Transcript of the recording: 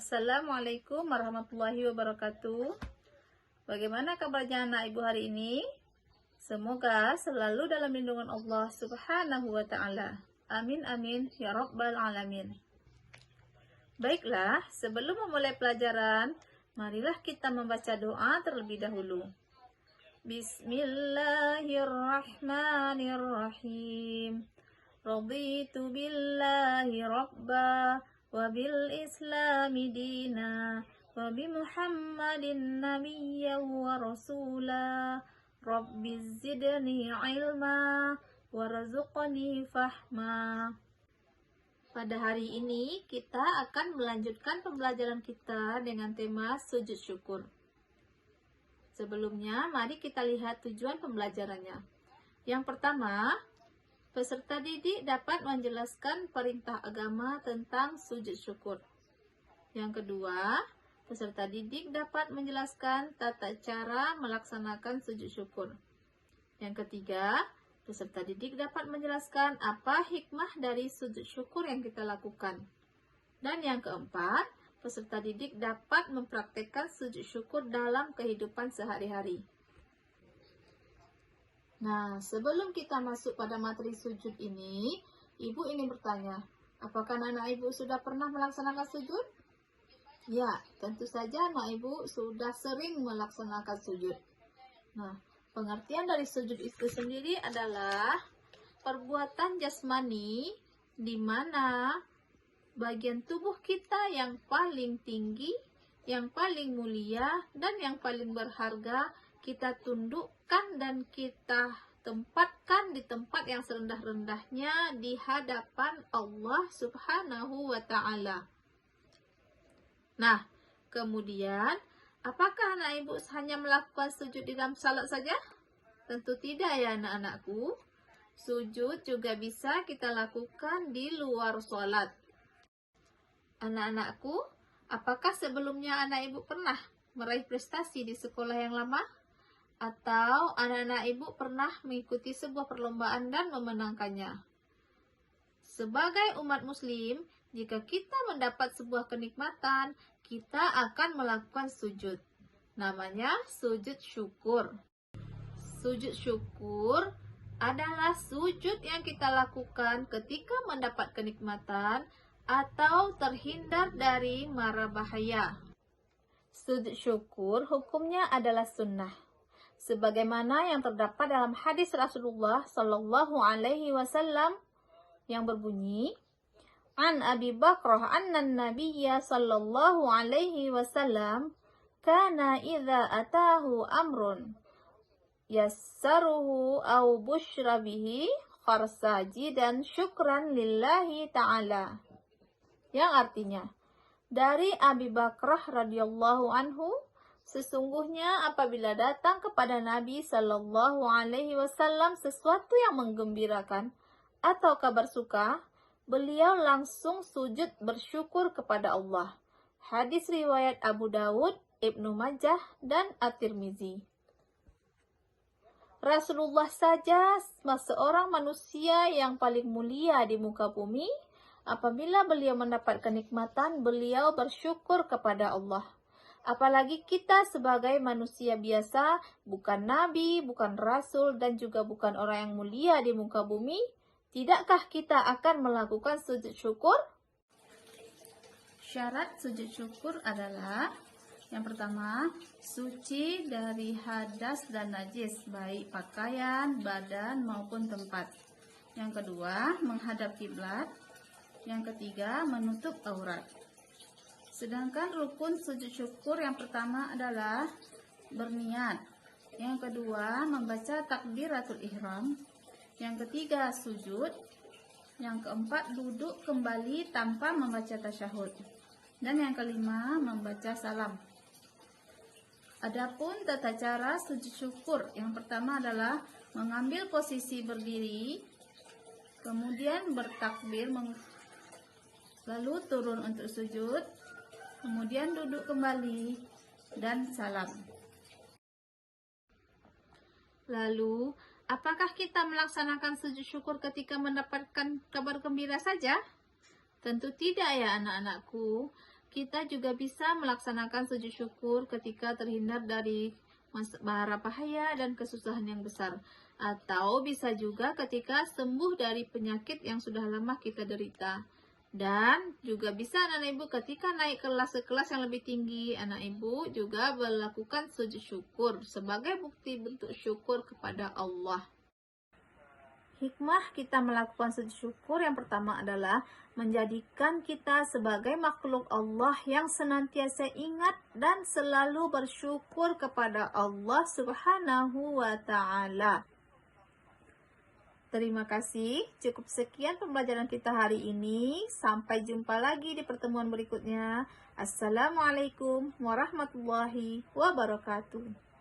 Assalamualaikum warahmatullahi wabarakatuh. Bagaimana kabarnya anak ibu hari ini? Semoga selalu dalam lindungan Allah subhanahu wa ta'ala. Amin amin ya rabbal alamin. Baiklah, sebelum memulai pelajaran, marilah kita membaca doa terlebih dahulu. Bismillahirrahmanirrahim. Raditu billahi rabba wa bil islami dina wa bi muhammadin nabiyya wa rasula rabbiz zidni ilma warzuqni fahma. Pada hari ini kita akan melanjutkan pembelajaran kita dengan tema sujud syukur. Sebelumnya mari kita lihat tujuan pembelajarannya. Yang pertama, peserta didik dapat menjelaskan perintah agama tentang sujud syukur. Yang kedua, peserta didik dapat menjelaskan tata cara melaksanakan sujud syukur. Yang ketiga, peserta didik dapat menjelaskan apa hikmah dari sujud syukur yang kita lakukan. Dan yang keempat, peserta didik dapat mempraktekkan sujud syukur dalam kehidupan sehari-hari. Nah, sebelum kita masuk pada materi sujud ini, ibu ingin bertanya, apakah anak ibu sudah pernah melaksanakan sujud? Ya, tentu saja anak ibu sudah sering melaksanakan sujud. Nah, pengertian dari sujud itu sendiri adalah perbuatan jasmani di mana bagian tubuh kita yang paling tinggi, yang paling mulia, dan yang paling berharga kita tundukkan dan kita tempatkan di tempat yang serendah-rendahnya di hadapan Allah Subhanahu wa ta'ala. Nah, kemudian, apakah anak ibu hanya melakukan sujud di dalam salat saja? Tentu tidak ya anak-anakku. Sujud juga bisa kita lakukan di luar salat. Anak-anakku, apakah sebelumnya anak ibu pernah meraih prestasi di sekolah yang lama? Atau anak-anak ibu pernah mengikuti sebuah perlombaan dan memenangkannya? Sebagai umat muslim, jika kita mendapat sebuah kenikmatan, kita akan melakukan sujud. Namanya sujud syukur. Sujud syukur adalah sujud yang kita lakukan ketika mendapat kenikmatan atau terhindar dari mara bahaya. Sujud syukur hukumnya adalah sunnah, sebagaimana yang terdapat dalam hadis Rasulullah Shallallahu Alaihi Wasallam yang berbunyi, An Abi Bakrah anna Nabiyya Sallallahu Alaihi Wasallam kana idza atahu amrun yassaruhu au bushra bihi kharsajidan syukran lillahi ta'ala. Yang artinya, dari Abi Bakrah radhiyallahu anhu, sesungguhnya apabila datang kepada Nabi Shallallahu Alaihi Wasallam sesuatu yang menggembirakan atau kabar suka, beliau langsung sujud bersyukur kepada Allah. Hadis riwayat Abu Dawud, Ibnu Majah, dan At-Tirmizi. Rasulullah saja seorang manusia yang paling mulia di muka bumi. Apabila beliau mendapat kenikmatan, beliau bersyukur kepada Allah. Apalagi kita sebagai manusia biasa, bukan nabi, bukan rasul, dan juga bukan orang yang mulia di muka bumi, tidakkah kita akan melakukan sujud syukur? Syarat sujud syukur adalah, yang pertama, suci dari hadas dan najis, baik pakaian, badan, maupun tempat. Yang kedua, menghadap kiblat. Yang ketiga, menutup aurat. Sedangkan rukun sujud syukur yang pertama adalah berniat. Yang kedua, membaca takbiratul ihram. Yang ketiga, sujud. Yang keempat, duduk kembali tanpa membaca tasyahud. Dan yang kelima, membaca salam. Adapun tata cara sujud syukur yang pertama adalah mengambil posisi berdiri, kemudian bertakbir, lalu turun untuk sujud, kemudian duduk kembali, dan salam. Lalu, apakah kita melaksanakan sujud syukur ketika mendapatkan kabar gembira saja? Tentu tidak ya anak-anakku. Kita juga bisa melaksanakan sujud syukur ketika terhindar dari mara bahaya dan kesusahan yang besar. Atau bisa juga ketika sembuh dari penyakit yang sudah lama kita derita. Dan juga bisa anak ibu ketika naik kelas ke kelas yang lebih tinggi, anak ibu juga melakukan sujud syukur sebagai bukti bentuk syukur kepada Allah. Hikmah kita melakukan sujud syukur yang pertama adalah menjadikan kita sebagai makhluk Allah yang senantiasa ingat dan selalu bersyukur kepada Allah Subhanahu wa Ta'ala. Terima kasih. Cukup sekian pembelajaran kita hari ini. Sampai jumpa lagi di pertemuan berikutnya. Assalamualaikum warahmatullahi wabarakatuh.